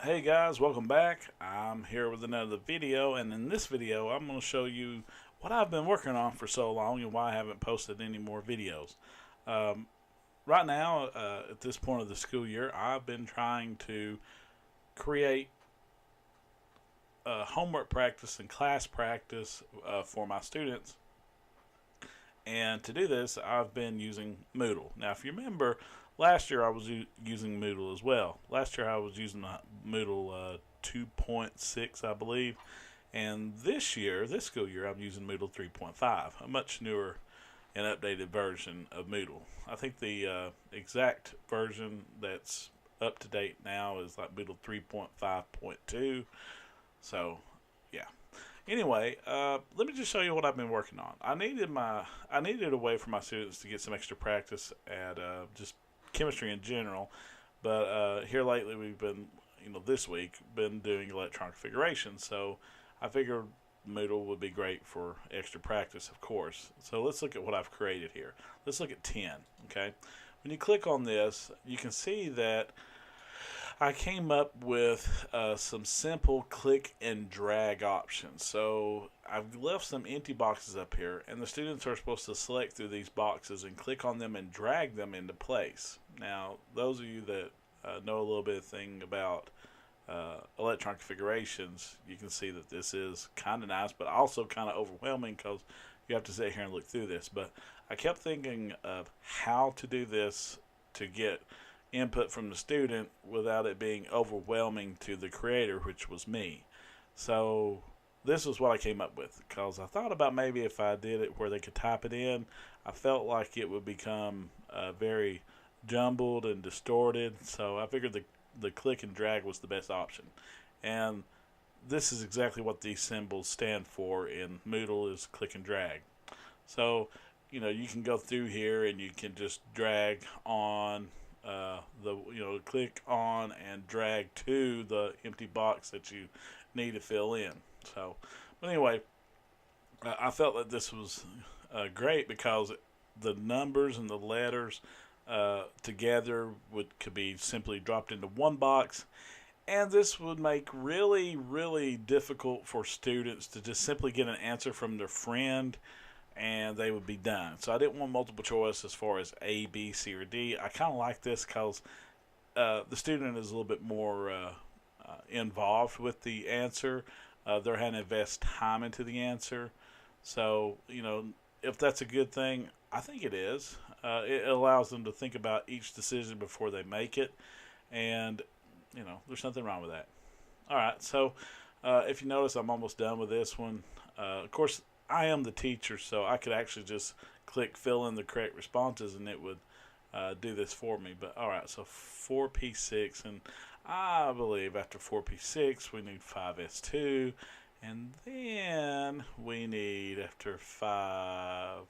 Hey guys, welcome back. I'm here with another video, and in this video, I'm going to show you what I've been working on for so long and why I haven't posted any more videos. Um, right now, at this point of the school year, I've been trying to create homework practice and class practice for my students. And to do this, I've been using Moodle. Now, if you remember, last year I was using Moodle as well. Last year I was using Moodle 2.6, I believe. And this year, this school year, I'm using Moodle 3.5, a much newer and updated version of Moodle. I think the exact version that's up to date now is like Moodle 3.5.2. So, yeah. Anyway, let me just show you what I've been working on. I needed a way for my students to get some extra practice at just chemistry in general, but here lately we've been, this week been doing electron configuration. So I figured Moodle would be great for extra practice, of course. So let's look at what I've created here. Let's look at 10. Okay, when you click on this, you can see that I came up with some simple click and drag options. So I've left some empty boxes up here, and the students are supposed to select through these boxes and click on them and drag them into place. Now, those of you that know a little bit of thing about electron configurations, you can see that this is kind of nice, but also kind of overwhelming because you have to sit here and look through this. But I kept thinking of how to do this to get input from the student without it being overwhelming to the creator, which was me. So this is what I came up with, because I thought about maybe if I did it where they could type it in, I felt like it would become very jumbled and distorted. So I figured the click and drag was the best option. And this is exactly what these symbols stand for in Moodle, is click and drag. So you can go through here and you can just drag on click on and drag to the empty box that you need to fill in. So, but anyway, I felt that this was great because the numbers and the letters together could be simply dropped into one box, and this would make really difficult for students to just simply get an answer from their friend and they would be done. So I didn't want multiple choice as far as A, B, C, or D. I kind of like this because the student is a little bit more involved with the answer. They're having to invest time into the answer. So, if that's a good thing, I think it is. It allows them to think about each decision before they make it. And, there's nothing wrong with that. All right, so if you notice, I'm almost done with this one. Of course, I am the teacher, so I could actually just click fill in the correct responses and it would do this for me. But all right, so 4P6, and I believe after 4P6 we need 5S2, and then we need after 5,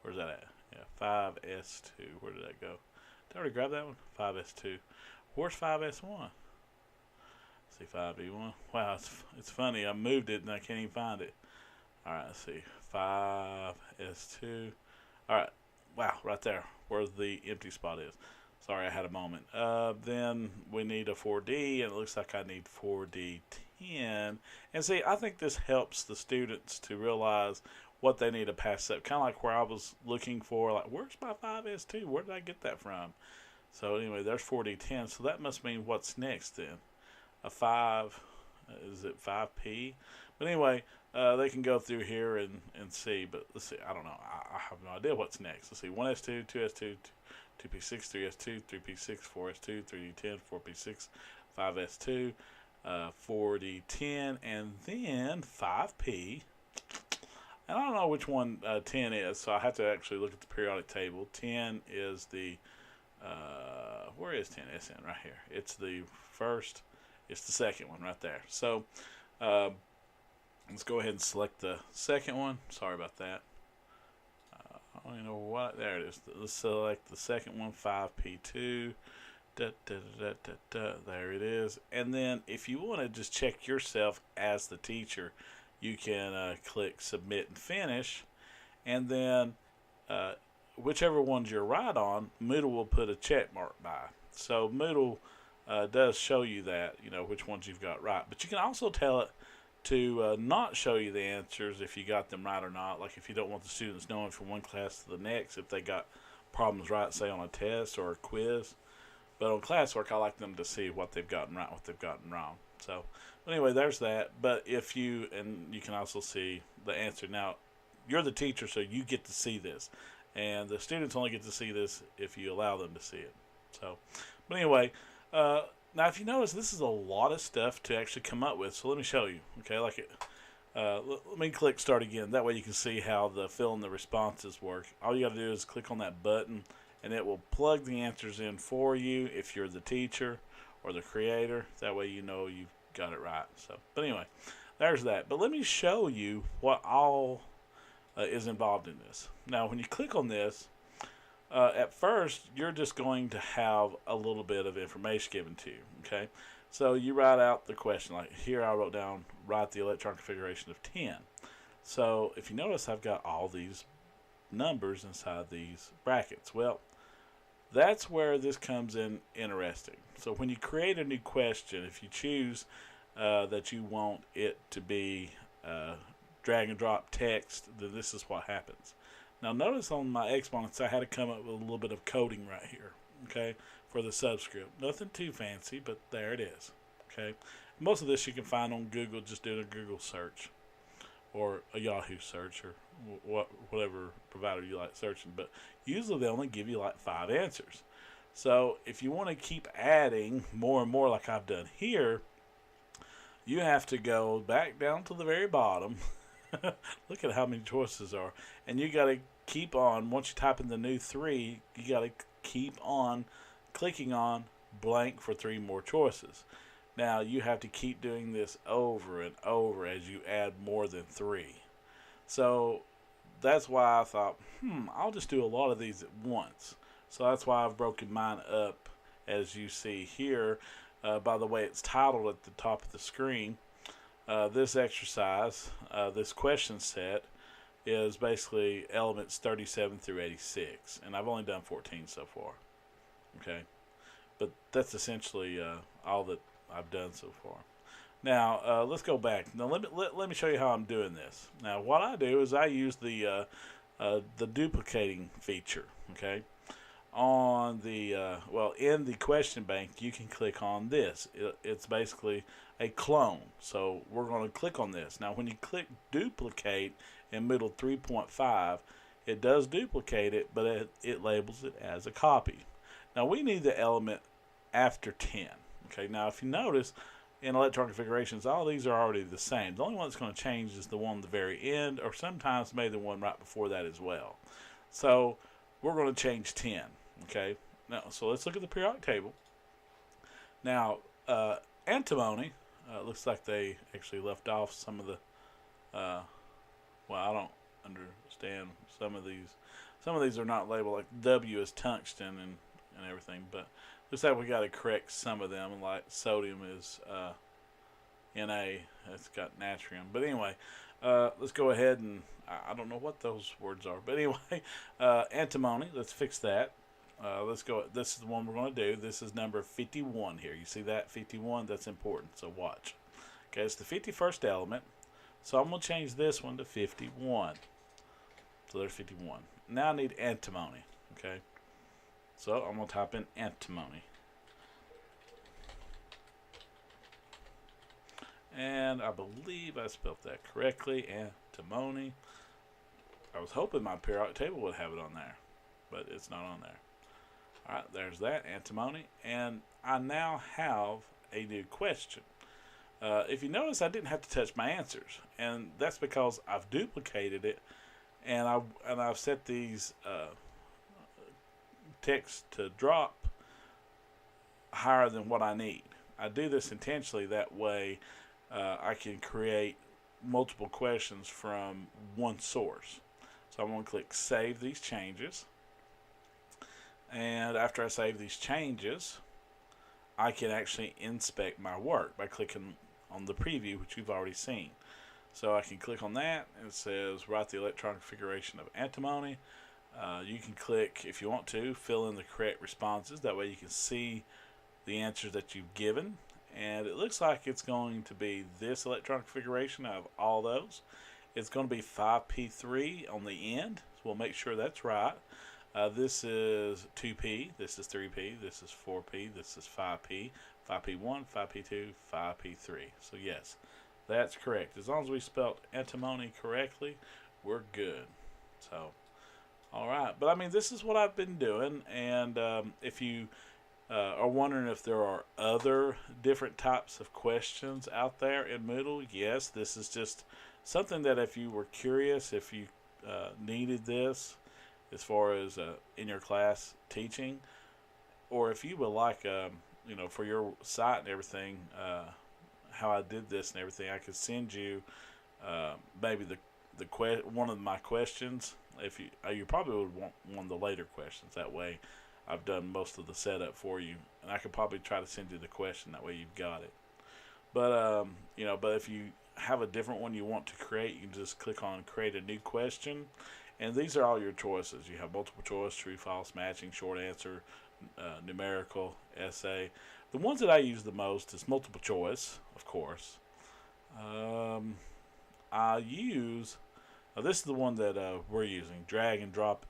where's that at? Yeah, 5S2. Where did that go? Did I already grab that one? 5S2. Where's 5S1? See, 5B1. Wow, it's funny. I moved it and I can't even find it. All right, let's see. 5S2. All right. Wow, right there where the empty spot is. Sorry, I had a moment. Then we need a 4D, and it looks like I need 4D10. And see, I think this helps the students to realize what they need to pass up. Kind of like where I was looking for, like, where's my 5S2? Where did I get that from? So anyway, there's 4D10. So that must mean what's next then? A 5, is it 5P? But anyway, they can go through here and see, but let's see, I don't know. I have no idea what's next. Let's see, 1S2, 2S2, 2P6, 3S2, 3P6, 4S2, 3D10, 4P6, 5S2, 4D10, and then 5P. And I don't know which one 10 is, so I have to actually look at the periodic table. 10 is the, where is 10SN? Right here. It's the first, it's the second one right there. So, let's go ahead and select the second one. Sorry about that. I don't even know what. There it is. Let's select the second one, 5P2. There it is. And then if you want to just check yourself as the teacher, you can click Submit and Finish. And then whichever ones you're right on, Moodle will put a check mark by. So Moodle does show you that, which ones you've got right. But you can also tell it to not show you the answers if you got them right or not. Like if you don't want the students knowing from one class to the next if they got problems right, say on a test or a quiz. But on classwork, I like them to see what they've gotten right, what they've gotten wrong. So, anyway, there's that. But and you can also see the answer. Now, you're the teacher, so you get to see this. And the students only get to see this if you allow them to see it. So, but anyway, now if you notice, this is a lot of stuff to actually come up with. So let me show you. Okay, let me click start again. That way you can see how the fill in the responses work. All you got to do is click on that button, and it will plug the answers in for you if you're the teacher or the creator. That way you know you've got it right. So, but anyway, there's that. But let me show you what all is involved in this. Now, when you click on this, at first, you're just going to have a little bit of information given to you, okay? So you write out the question. Like here I wrote down, write the electron configuration of 10. So if you notice, I've got all these numbers inside these brackets. Well, that's where this comes in interesting. So when you create a new question, if you choose that you want it to be drag and drop text, then this is what happens. Now notice on my exponents I had to come up with a little bit of coding right here, okay, for the subscript. Nothing too fancy, but there it is, okay. Most of this you can find on Google, just doing a Google search or a Yahoo search or whatever provider you like searching, but usually they only give you like 5 answers. So if you want to keep adding more and more like I've done here, you have to go back down to the very bottom. Look at how many choices are. And you got to keep on, once you type in the new 3, you got to keep on clicking on blank for 3 more choices. Now, you have to keep doing this over and over as you add more than 3. So, that's why I thought, I'll just do a lot of these at once. So, that's why I've broken mine up, as you see here. By the way, it's titled at the top of the screen. This exercise, this question set, is basically elements 37 through 86, and I've only done 14 so far. Okay, but that's essentially all that I've done so far. Now let's go back. Now let me show you how I'm doing this. Now what I do is I use the duplicating feature. Okay, on the in the question bank you can click on this. It's basically a clone, so we're going to click on this. Now when you click duplicate in Moodle 3.5, it does duplicate it, but it labels it as a copy. Now we need the element after 10. Okay, now if you notice in electron configurations, all these are already the same. The only one that's going to change is the one at the very end, or sometimes maybe the one right before that as well. So we're going to change 10. Okay, now so let's look at the periodic table. Now antimony, looks like they actually left off some of the I don't understand some of these are not labeled. Like W is tungsten and everything, but looks like we got to correct some of them. Like sodium is Na, it's got natrium. But anyway, let's go ahead and I don't know what those words are, but anyway, antimony, let's fix that. Let's go. This is the one we're going to do. This is number 51 here. You see that 51? That's important. So watch. Okay, it's the 51st element. So I'm going to change this one to 51. So there's 51. Now I need antimony. Okay. So I'm going to type in antimony. And I believe I spelled that correctly. Antimony. I was hoping my periodic table would have it on there, but it's not on there. Alright, there's that, antimony. And I now have a new question. If you notice, I didn't have to touch my answers. And that's because I've duplicated it. And I've set these text to drop higher than what I need. I do this intentionally. That way I can create multiple questions from one source. So I'm going to click Save These Changes. And after I save these changes, I can actually inspect my work by clicking on the preview, which you've already seen. So I can click on that, and it says write the electron configuration of antimony. You can click, if you want to, fill in the correct responses. That way you can see the answers that you've given. And it looks like it's going to be this electron configuration out of all those. It's going to be 5p3 on the end, so we'll make sure that's right. This is 2p, this is 3p, this is 4p, this is 5p, 5p1, 5p2, 5p3. So yes, that's correct. As long as we spelled antimony correctly, we're good. So, all right. But I mean, this is what I've been doing, and if you are wondering if there are other different types of questions out there in Moodle, yes, this is just something that if you were curious, if you needed this as far as in your class teaching, or if you would like, for your site and everything, how I did this and everything, I could send you maybe one of my questions. If you probably would want one of the later questions. That way, I've done most of the setup for you, and I could probably try to send you the question. That way, you've got it. But but if you have a different one you want to create, you can just click on create a new question, and these are all your choices. You have multiple choice, true, false, matching, short answer, numerical, essay. The ones that I use the most is multiple choice, of course. I use this is the one that we're using, drag and drop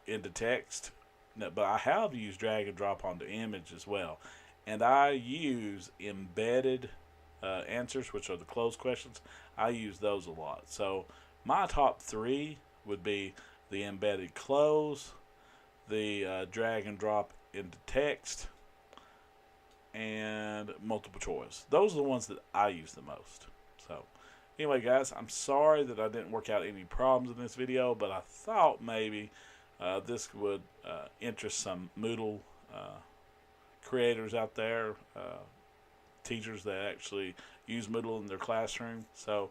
into text. No, but I have used drag and drop onto image as well, and I use embedded answers, which are the closed questions. I use those a lot. So my top three would be the embedded close, the drag and drop into text, and multiple choice. Those are the ones that I use the most. So anyway, guys, I'm sorry that I didn't work out any problems in this video, but I thought maybe this would interest some Moodle creators out there, teachers that actually use Moodle in their classroom. So,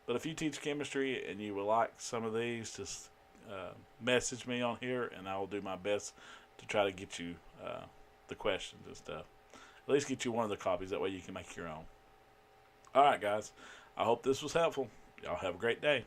but if you teach chemistry and you would like some of these, just message me on here, and I will do my best to try to get you the questions and stuff. At least get you one of the copies. That way you can make your own. All right, guys. I hope this was helpful. Y'all have a great day.